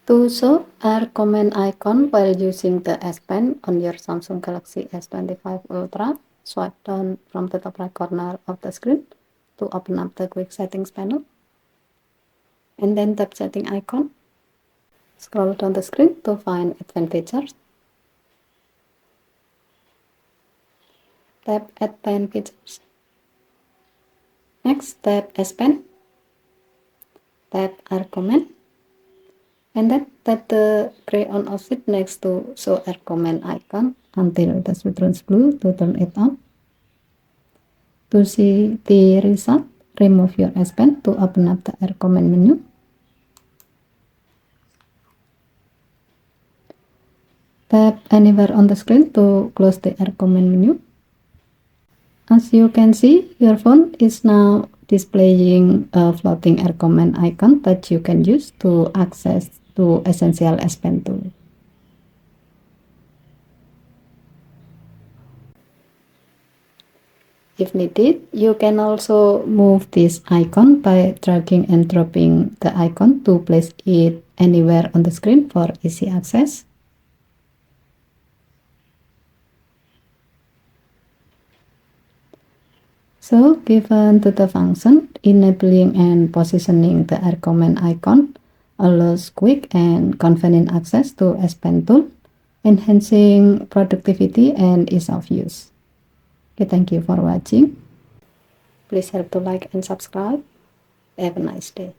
To show our comment icon while using the S Pen on your Samsung Galaxy S25 Ultra, swipe down from the top right corner of the screen to open up the quick settings panel, and then tap setting icon. Scroll down the screen to find advanced features. Tap add pen features. Next, tap S Pen. Tap our comment. And then tap the gray on offset next to show our comment icon until the switch turns blue to turn it on. To see the result, remove your S Pen to open up the air comment menu. Tap anywhere on the screen to close the air comment menu. As you can see, your phone is now displaying a floating air comment icon that you can use to access to Essential S Pen tool. If needed, you can also move this icon by dragging and dropping the icon to place it anywhere on the screen for easy access. So, given to the function, enabling and positioning the air comment icon allows quick and convenient access to S Pen tool, enhancing productivity and ease of use. Okay, thank you for watching. Please help to like and subscribe. Have a nice day.